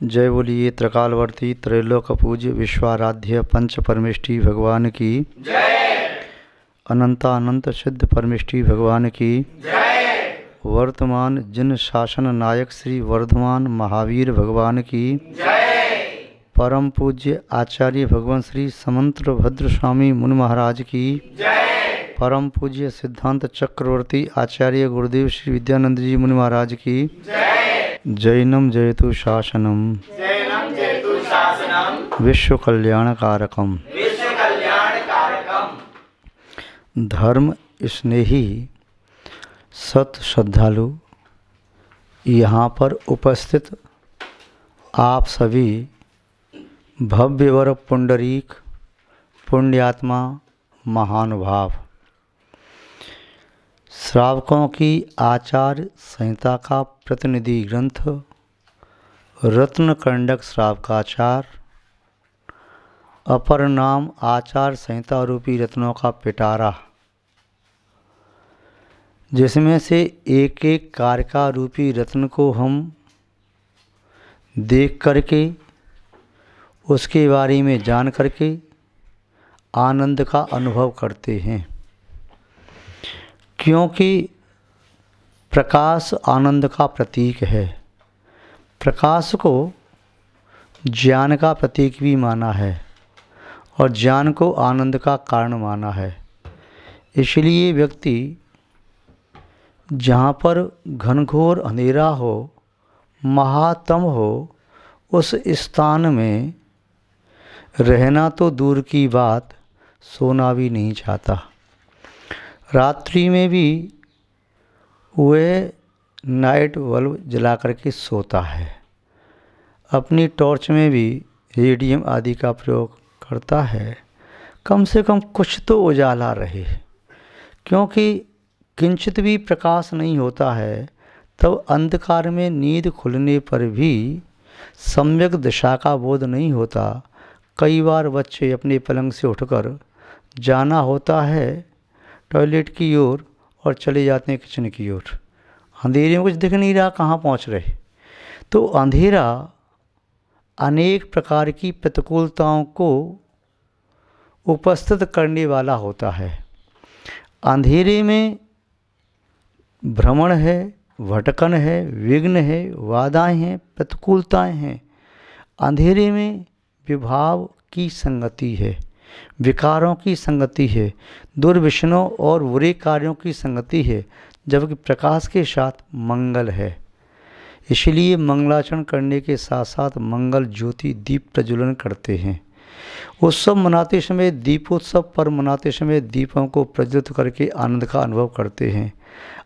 जय बोलिए त्रिकालवर्ती त्रैलोक पूज्य विश्वाराध्य पंच परमेष्टि भगवान की जय। अनंतानंत सिद्ध परमेष्टि भगवान की जय। वर्तमान जिन शासन नायक श्री वर्धमान महावीर भगवान की जय। परम पूज्य आचार्य भगवान श्री समंत्र भद्र स्वामी मुनि महाराज की जय। परम पूज्य सिद्धांत चक्रवर्ती आचार्य गुरुदेव श्री विद्यानंद जी मुनि महाराज की जय। जैनम जयतु शासनम जैनम जयतु शासनम विश्व कल्याणकारकम विश्व कल्याणकारकम। धर्म स्नेही सत श्रद्धालु यहाँ पर उपस्थित आप सभी भव्यवर पुंडरीक पुण्यात्मा महानुभाव श्रावकों की आचार संहिता का प्रतिनिधि ग्रंथ रत्नकंडक श्रावकाचार अपर नाम आचार संहिता रूपी रत्नों का पिटारा, जिसमें से एक एक कारका रूपी रत्न को हम देख करके उसके बारे में जान करके आनंद का अनुभव करते हैं, क्योंकि प्रकाश आनंद का प्रतीक है। प्रकाश को ज्ञान का प्रतीक भी माना है और ज्ञान को आनंद का कारण माना है। इसलिए व्यक्ति जहाँ पर घनघोर अंधेरा हो, महातम हो, उस स्थान में रहना तो दूर की बात, सोना भी नहीं चाहता। रात्रि में भी वह नाइट बल्ब जला करके सोता है, अपनी टॉर्च में भी रेडियम आदि का प्रयोग करता है, कम से कम कुछ तो उजाला रहे। क्योंकि किंचित भी प्रकाश नहीं होता है तब अंधकार में नींद खुलने पर भी सम्यक दिशा का बोध नहीं होता। कई बार बच्चे अपने पलंग से उठकर जाना होता है टॉयलेट की ओर और चले जाते हैं किचन की ओर। अंधेरे में कुछ दिख नहीं रहा, कहाँ पहुँच रहे। तो अंधेरा अनेक प्रकार की प्रतिकूलताओं को उपस्थित करने वाला होता है। अंधेरे में भ्रमण है, भटकन है, विघ्न है, बाधाएं हैं, प्रतिकूलताएं हैं। अंधेरे में विभाव की संगति है, विकारों की संगति है, दुर्व्यसनों और बुरे कार्यों की संगति है, जबकि प्रकाश के साथ मंगल है। इसलिए मंगलाचरण करने के साथ साथ मंगल ज्योति दीप प्रज्वलन करते हैं। उत्सव मनाते समय दीपोत्सव पर मनाते समय दीपों को प्रज्वलित करके आनंद का अनुभव करते हैं।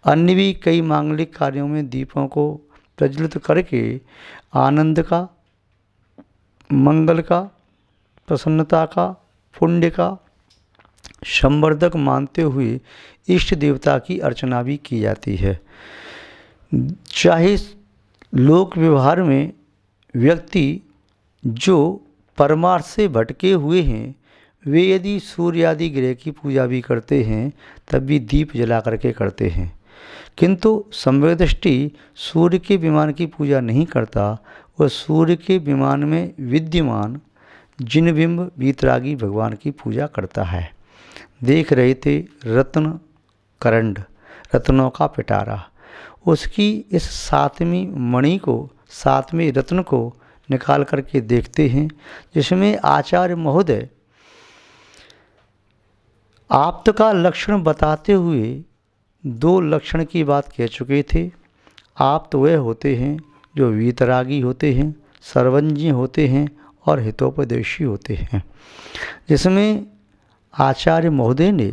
अन्य भी कई मांगलिक कार्यों में दीपों को प्रज्वलित करके आनंद का, मंगल का, प्रसन्नता का, पुण्य का संवर्धक मानते हुए इष्ट देवता की अर्चना भी की जाती है। चाहे लोक व्यवहार में व्यक्ति जो परमार्थ से भटके हुए हैं वे यदि सूर्य आदि ग्रह की पूजा भी करते हैं तब भी दीप जला करके करते हैं, किंतु सम्यक दृष्टि सूर्य के विमान की पूजा नहीं करता। वह सूर्य के विमान में विद्यमान जिन बिंब वीतरागी भगवान की पूजा करता है। देख रहे थे रत्न करंड, रत्नों का पिटारा। उसकी इस सातवीं मणि को, सातवें रत्न को निकाल करके देखते हैं, जिसमें आचार्य महोदय आप्त का लक्षण बताते हुए दो लक्षण की बात कह चुके थे। आप्त वह होते हैं जो वीतरागी होते हैं, सर्वज्ञ होते हैं और हितोपदेशी होते हैं। जिसमें आचार्य महोदय ने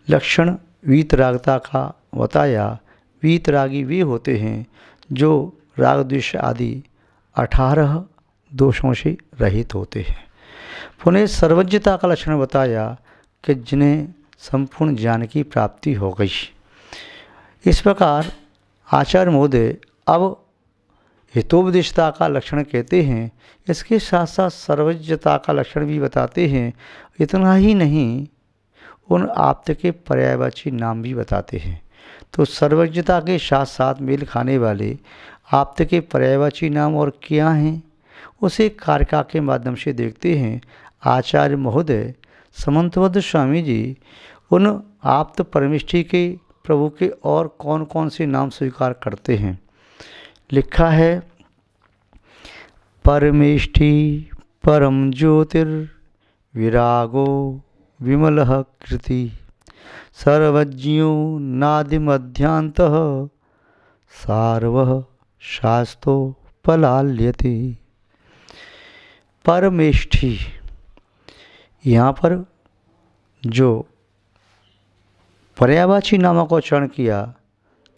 लक्षण वीतरागता का बताया। वीतरागी वे होते हैं जो राग द्वेष आदि 18 दोषों से रहित होते हैं। पुनः सर्वज्ञता का लक्षण बताया कि जिन्हें संपूर्ण ज्ञान की प्राप्ति हो गई। इस प्रकार आचार्य महोदय अब हितोपदेशता का लक्षण कहते हैं, इसके साथ साथ सर्वज्ञता का लक्षण भी बताते हैं। इतना ही नहीं, उन आप्त के पर्यायवाची नाम भी बताते हैं। तो सर्वज्ञता के साथ साथ मेल खाने वाले आप्त के पर्यायवाची नाम और क्या हैं, उसे कारका के माध्यम से देखते हैं। आचार्य महोदय समंतबद्ध स्वामी जी उन आप्त परमिष्टि के प्रभु के और कौन कौन से नाम स्वीकार करते हैं। लिखा है, परमेष्टि परम ज्योतिर्विरागो विमलः कृति सर्वज्ञो नादिमध्यांतः सार्वः शास्तो पलाल्यते। परमेष्ठि, यहाँ पर जो पर्यायवाची नामों का उच्चारण किया,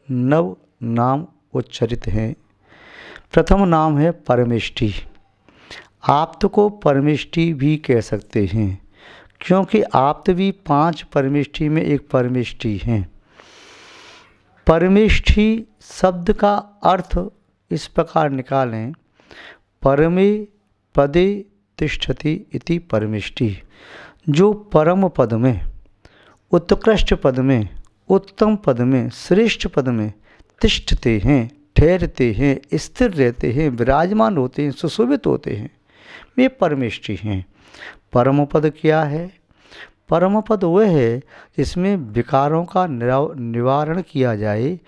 9 नाम उच्चरित हैं। प्रथम नाम है परमेष्ठि। आप्त को परमेष्ठि भी कह सकते हैं, क्योंकि आप्त भी 5 परमेष्ठि में एक परमेष्ठि हैं। परमेष्ठि शब्द का अर्थ इस प्रकार निकालें, परमे पदे तिष्ठति इति परमेष्ठि। जो परम पद में, उत्कृष्ट पद में, उत्तम पद में, श्रेष्ठ पद में तिष्ठते हैं, ठहरते हैं, स्थिर रहते हैं, विराजमान होते हैं, सुशोभित होते हैं, वे परमेष्ठि हैं। परम पद क्या है? परम पद वह है जिसमें विकारों का निवारण किया जाए,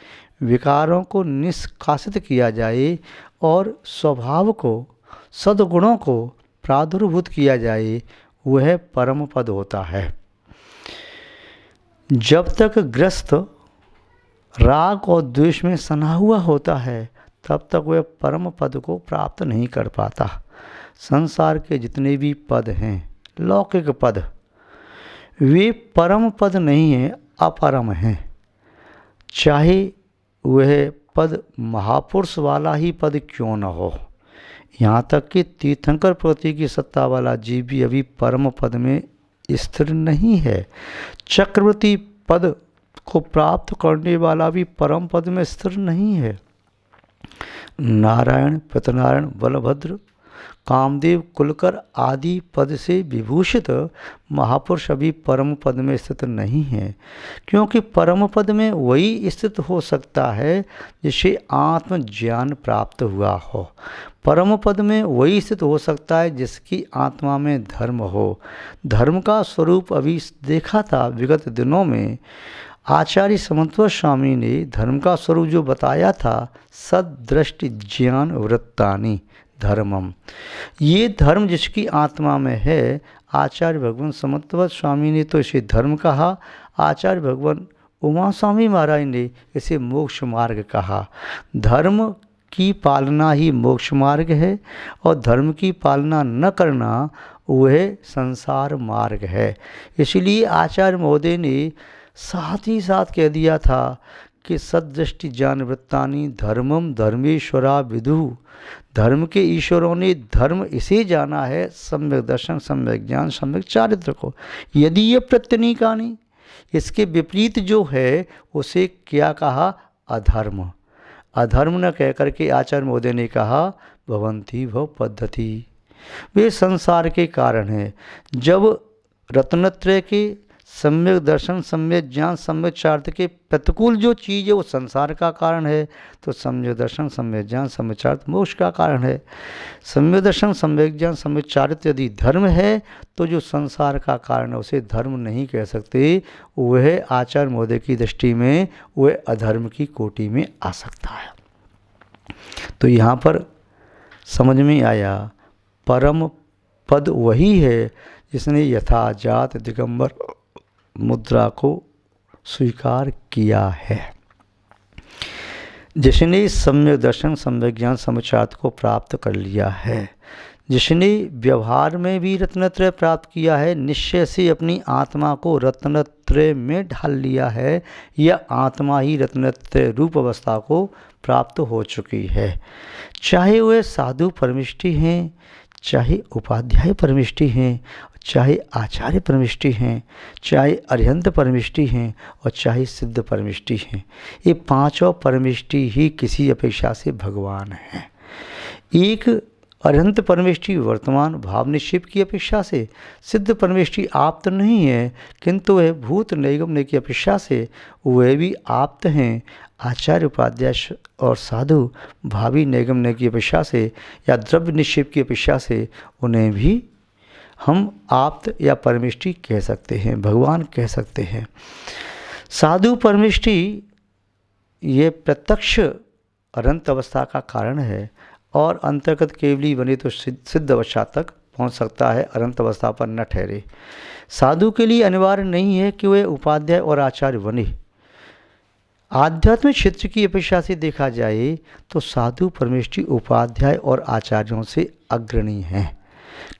विकारों को निष्कासित किया जाए और स्वभाव को, सद्गुणों को प्रादुर्भूत किया जाए, वह परम पद होता है। जब तक ग्रस्त राग और द्वेष में सना हुआ होता है, तब तक वह परम पद को प्राप्त नहीं कर पाता। संसार के जितने भी पद हैं, लौकिक पद, वे परम पद नहीं हैं, अपरम हैं। चाहे वह पद महापुरुष वाला ही पद क्यों न हो, यहाँ तक कि तीर्थंकर प्रवृत्ति की सत्ता वाला जीव भी अभी परम पद में स्थिर नहीं है। चक्रवर्ती पद को प्राप्त करने वाला भी परम पद में स्थिर नहीं है। नारायण, पतनारायण, बलभद्र, कामदेव, कुलकर आदि पद से विभूषित महापुरुष अभी परम पद में स्थित नहीं है, क्योंकि परम पद में वही स्थित हो सकता है जिसे आत्मज्ञान प्राप्त हुआ हो। परम पद में वही स्थित हो सकता है जिसकी आत्मा में धर्म हो। धर्म का स्वरूप अभी देखा था विगत दिनों में। आचार्य समंतबद्ध स्वामी ने धर्म का स्वरूप जो बताया था, सदृष्टि ज्ञान वृत्तानि धर्मम। ये धर्म जिसकी आत्मा में है, आचार्य भगवान समंतबद्ध स्वामी ने तो इसे धर्म कहा, आचार्य भगवान उमा स्वामी महाराज ने इसे मोक्ष मार्ग कहा। धर्म की पालना ही मोक्ष मार्ग है और धर्म की पालना न करना वह संसार मार्ग है। इसलिए आचार्य महोदय ने साथ ही साथ कह दिया था कि सदृष्टि ज्ञान वृत्तानि धर्मम धर्मेश्वरा विदु। धर्म के ईश्वरों ने धर्म इसे जाना है, सम्यक दर्शन, सम्यक ज्ञान, सम्यक चारित्र को। यदि ये प्रत्यनीकानि, इसके विपरीत जो है उसे क्या कहा? अधर्म। अधर्म न कह करके आचार्य महोदय ने कहा भवंती भव पद्धति। वे संसार के कारण हैं। जब रत्नत्रय के सम्यक दर्शन, सम्यक ज्ञान, सम्यक चारित्र के प्रतिकूल जो चीज़ है वो संसार का कारण है, तो सम्यक दर्शन, सम्यक ज्ञान, सम्यक चारित्र मोक्ष का कारण है। सम्यक दर्शन, सम्यक ज्ञान, सम्यक चारित्र यदि धर्म है तो जो संसार का कारण है उसे धर्म नहीं कह सकते। वह आचार्य महोदय की दृष्टि में वह अधर्म की कोटि में आ सकता है। तो यहाँ पर समझ में आया, परम पद वही है जिसने यथाजात दिगंबर मुद्रा को स्वीकार किया है, जिसने सम्यक दर्शन, सम्यक ज्ञान, सम्यक चारित्र को प्राप्त कर लिया है, जिसने व्यवहार में भी रत्नत्रय प्राप्त किया है, निश्चय से अपनी आत्मा को रत्नत्रय में ढाल लिया है, या आत्मा ही रत्नत्रय रूप अवस्था को प्राप्त हो चुकी है। चाहे वह साधु परमिष्टि हैं, चाहे उपाध्याय परमिष्टि हैं, चाहे आचार्य परमिष्टि हैं, चाहे अरिहंत परमिष्टि हैं और चाहे सिद्ध परमिष्टि हैं, ये पांचों परमिष्टि ही किसी अपेक्षा से भगवान हैं। एक अरिहंत परमिष्टि वर्तमान भाव निक्षेप की अपेक्षा से, सिद्ध परमिष्टि आप्त नहीं है किंतु वह भूत नैगम्य की अपेक्षा से वह भी आप्त हैं। आचार्य उपाध्याय और साधु भावी नैगम्य की अपेक्षा से या द्रव्य निक्षेप की अपेक्षा से उन्हें भी हम आप्त या परमिष्टि कह सकते हैं, भगवान कह सकते हैं। साधु परमिष्टि ये प्रत्यक्ष अनंत अवस्था का कारण है और अंतर्गत केवली बने तो सिद्ध अवस्था तक पहुंच सकता है, अनंत अवस्था पर न ठहरे। साधु के लिए अनिवार्य नहीं है कि वे उपाध्याय और आचार्य बने। आध्यात्मिक क्षेत्र की अपेक्षा से देखा जाए तो साधु परमेष्टि उपाध्याय और आचार्यों से अग्रणी हैं,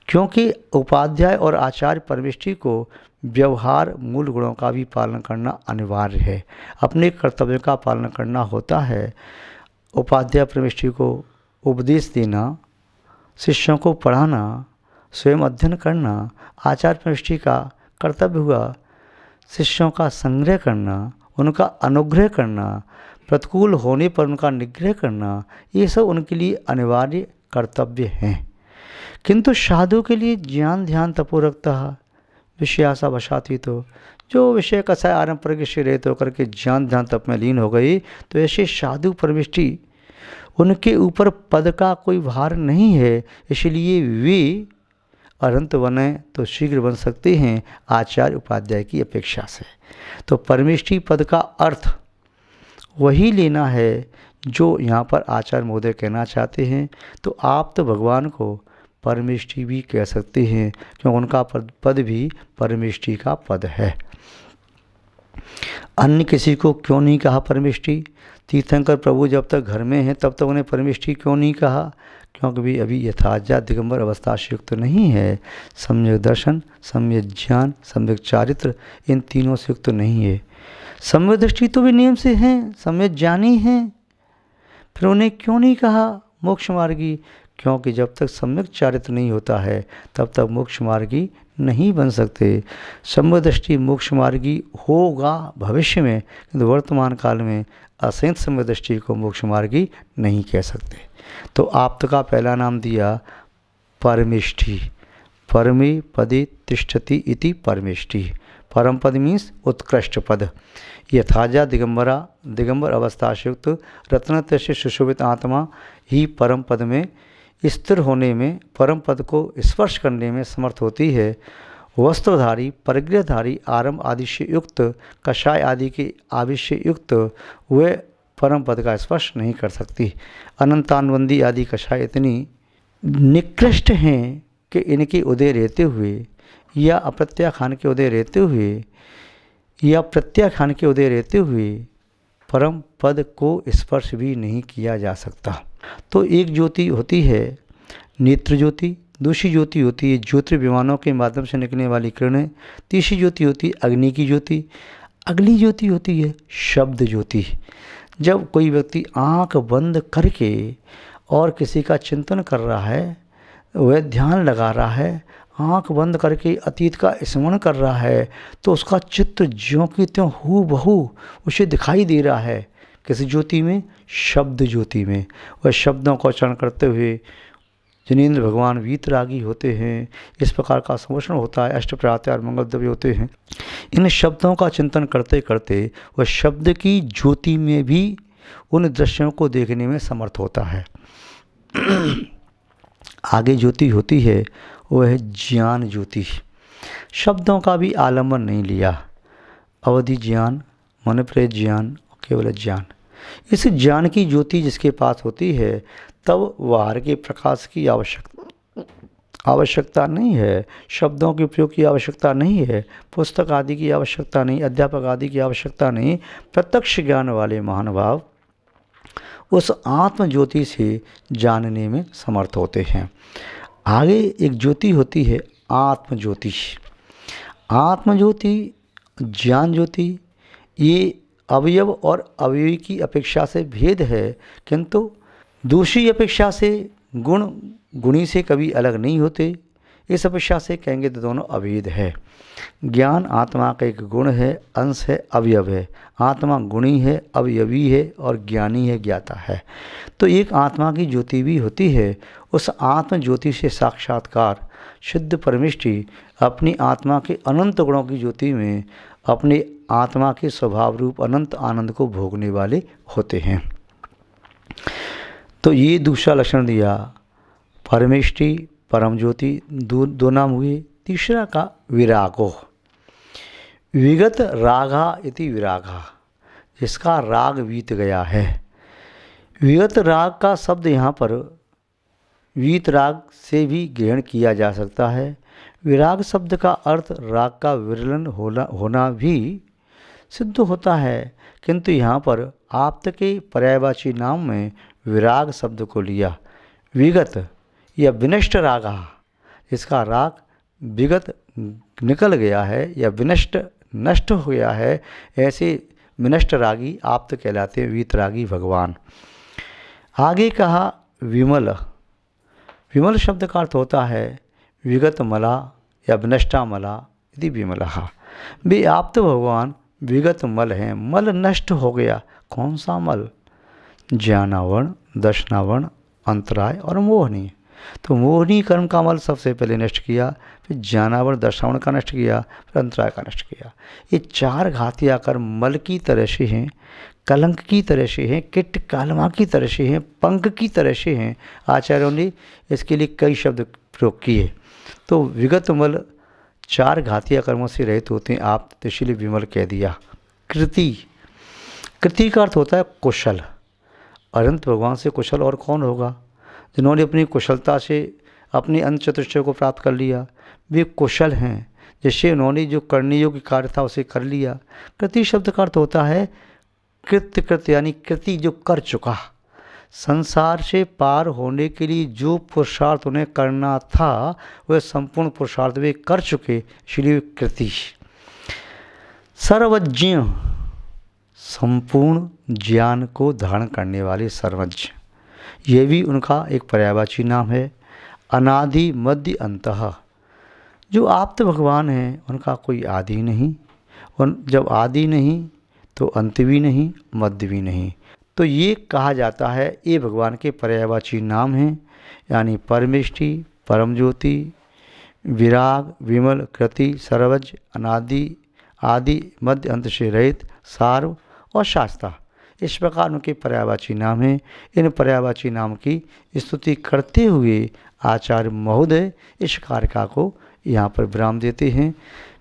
क्योंकि उपाध्याय और आचार्य परमेष्टि को व्यवहार मूल गुणों का भी पालन करना अनिवार्य है, अपने कर्तव्यों का पालन करना होता है। उपाध्याय परमेष्टि को उपदेश देना, शिष्यों को पढ़ाना, स्वयं अध्ययन करना, आचार्य परमेष्टि का कर्तव्य हुआ शिष्यों का संग्रह करना, उनका अनुग्रह करना, प्रतिकूल होने पर उनका निग्रह करना, ये सब उनके लिए अनिवार्य कर्तव्य हैं। किंतु साधु के लिए ज्ञान ध्यान तपोरक्तः विषयासा वशाती, तो जो विषय कसाय आरंभ पर से रहित होकर के ज्ञान ध्यान तप में लीन हो गई, तो ऐसे साधु परमिष्टि उनके ऊपर पद का कोई भार नहीं है, इसलिए वे अनंत बने तो शीघ्र बन सकते हैं आचार्य उपाध्याय की अपेक्षा से। तो परमिष्टि पद का अर्थ वही लेना है जो यहाँ पर आचार्य महोदय कहना चाहते हैं। तो आप तो भगवान को परमिष्टि भी कह सकते हैं, क्योंकि उनका पद भी परमिष्टि का पद है। अन्य किसी को क्यों नहीं कहा परमिष्टि? तीर्थंकर प्रभु जब तक घर में हैं तब तक उन्हें परमिष्टि क्यों नहीं कहा? क्योंकि भी अभी यथाज्ञा दिगंबर अवस्था से युक्त नहीं है। सम्यक दर्शन, सम्यक ज्ञान, सम्यक चारित्र, इन तीनों से युक्त नहीं है। सम्यक दृष्टि तो भी नियम से हैं, सम्यक ज्ञानी हैं, फिर उन्हें क्यों नहीं कहा मोक्ष मार्गी? क्योंकि जब तक सम्यक चारित्र नहीं होता है तब तक मोक्ष मार्गी नहीं बन सकते। सम्यक दृष्टि मोक्ष मार्गी होगा भविष्य में, किंतु वर्तमान काल में असंयत सम्यक दृष्टि को मोक्ष मार्गी नहीं कह सकते। तो आप्त का पहला नाम दिया परमिष्टि, परमे पदे तिष्ठति इति परमिष्टि। परम पद मीन्स उत्कृष्ट पद। यथाजा दिगंबरा, दिगंबर अवस्था से युक्त रत्नत्र से सुशोभित आत्मा ही परम पद में स्थिर होने में, परम पद को स्पर्श करने में समर्थ होती है। वस्त्रधारी, परिग्रहधारी, आरंभ आदि से युक्त, कषाय आदि के आवेश से युक्त वे परम पद का स्पर्श नहीं कर सकती। अनंतानवंदी आदि कषाय इतनी निकृष्ट हैं कि इनके उदय रहते हुए या अप्रत्याखान के उदय रहते हुए या प्रत्याखान के उदय रहते हुए परम पद को स्पर्श भी नहीं किया जा सकता। तो एक ज्योति होती है नेत्र ज्योति, दूसरी ज्योति होती है ज्योतिर्विमानों के माध्यम से निकलने वाली किरणें, तीसरी ज्योति होती है अग्नि की ज्योति, अगली ज्योति होती है शब्द ज्योति। जब कोई व्यक्ति आंख बंद करके और किसी का चिंतन कर रहा है, वह ध्यान लगा रहा है, आंख बंद करके अतीत का स्मरण कर रहा है, तो उसका चित्त ज्यों की त्यों हूबहू उसे दिखाई दे रहा है। किसी ज्योति में? शब्द ज्योति में। वह शब्दों का उच्चारण करते हुए जिनेंद्र भगवान वीतरागी होते हैं, इस प्रकार का संवरण होता है, अष्ट प्रत्याहार मंगल द्रव्य होते हैं। इन शब्दों का चिंतन करते करते वह शब्द की ज्योति में भी उन दृश्यों को देखने में समर्थ होता है। आगे ज्योति होती है वह है ज्ञान ज्योति। शब्दों का भी आलम्बन नहीं लिया, अवधि ज्ञान, मन प्रेत ज्ञान, केवल ज्ञान। इस ज्ञान की ज्योति जिसके पास होती है तब बाहर के प्रकाश की आवश्यकता नहीं है, शब्दों के उपयोग की आवश्यकता नहीं है, पुस्तक आदि की आवश्यकता नहीं, अध्यापक आदि की आवश्यकता नहीं। प्रत्यक्ष ज्ञान वाले महानुभाव उस आत्म ज्योति से जानने में समर्थ होते हैं। आगे एक ज्योति होती है आत्म ज्योति। आत्म ज्योति, ज्ञान ज्योति, ये अवयव और अवयवी की अपेक्षा से भेद है, किंतु दूसरी अपेक्षा से गुण गुणी से कभी अलग नहीं होते। इस अपेक्षा से कहेंगे तो दोनों अभेद है। ज्ञान आत्मा का एक गुण है, अंश है, अवयव है। आत्मा गुणी है, अवयवी है और ज्ञानी है, ज्ञाता है। तो एक आत्मा की ज्योति भी होती है। उस आत्म ज्योति से साक्षात्कार शुद्ध परमिष्टि अपनी आत्मा के अनंत गुणों की ज्योति में अपने आत्मा के स्वभाव रूप अनंत आनंद को भोगने वाले होते हैं। तो ये दूसरा लक्षण दिया, परमेष्टि परम ज्योति, दो नाम हुए। तीसरा का विरागो, विगत रागा इति विरागा, जिसका राग बीत गया है। विगत राग का शब्द यहाँ पर वीत राग से भी ग्रहण किया जा सकता है। विराग शब्द का अर्थ राग का विरलन होना भी सिद्ध होता है, किंतु यहाँ पर आप्त के पर्यायवाची नाम में विराग शब्द को लिया। विगत या विनष्ट रागा, इसका राग विगत निकल गया है या विनष्ट नष्ट हो गया है, ऐसे विनष्ट रागी आप्त कहलाते हैं, वीतरागी भगवान। आगे कहा विमल। विमल शब्द का अर्थ होता है विगत मला या विनष्टा मला यदि विमलहा। वे आप्त भगवान विगत मल हैं, मल नष्ट हो गया। कौन सा मल? ज्ञानावरण, दर्शनावरण, अंतराय और मोहनी। तो मोहनी कर्म का मल सबसे पहले नष्ट किया, फिर ज्ञानावरण दर्शनावरण का नष्ट किया, फिर अंतराय का नष्ट किया। ये चार घातिया कर्म मल की तरह से हैं, कलंक की तरह से हैं, किट कालमा की तरह से हैं, पंख की तरह से हैं। आचार्यों ने इसके लिए कई शब्द प्रयोग किए। तो विगत मल चार घातिया कर्मों से रहित होते हैं आप, तो इसलिए विमल कह दिया। कृति, कृति का अर्थ होता है कुशल। अनंत भगवान से कुशल और कौन होगा? जिन्होंने अपनी कुशलता से अपने अंत चतुष्टय को प्राप्त कर लिया, वे कुशल हैं, जिससे उन्होंने जो करने योग्य कार्य था उसे कर लिया। कृति शब्द का अर्थ होता है कृत्य, कृत्य यानी कृति जो कर चुका। संसार से पार होने के लिए जो पुरुषार्थ उन्हें करना था वह संपूर्ण पुरुषार्थ वे कर चुके, इसलिए कृति। सर्वज्ञ, संपूर्ण ज्ञान को धारण करने वाले सर्वज्ञ, यह भी उनका एक पर्यायवाची नाम है। अनादि मध्य अंतः, जो आप्त भगवान हैं उनका कोई आदि नहीं, और जब आदि नहीं तो अंत भी नहीं, मध्य भी नहीं। तो ये कहा जाता है ये भगवान के पर्यायवाची नाम हैं, यानी परमेष्टि, परम ज्योति, विराग, विमल, कृति, सर्वज्ञ, अनादि, आदि, मध्य, अंत से रहित, सार्व और शास्ता। इस प्रकार उनके पर्यायवाची नाम हैं। इन पर्यायवाची नाम की स्तुति करते हुए आचार्य महोदय इस कारिका को यहाँ पर विराम देते हैं।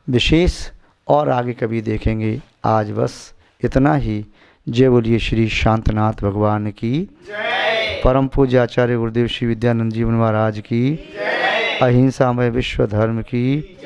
विशेष और आगे कभी देखेंगे। आज बस इतना ही। जय बोलिए श्री शांतनाथ भगवान की जय। परम पूज्य आचार्य गुरुदेव श्री विद्यानंद जी महाराज की, अहिंसामय विश्व धर्म की।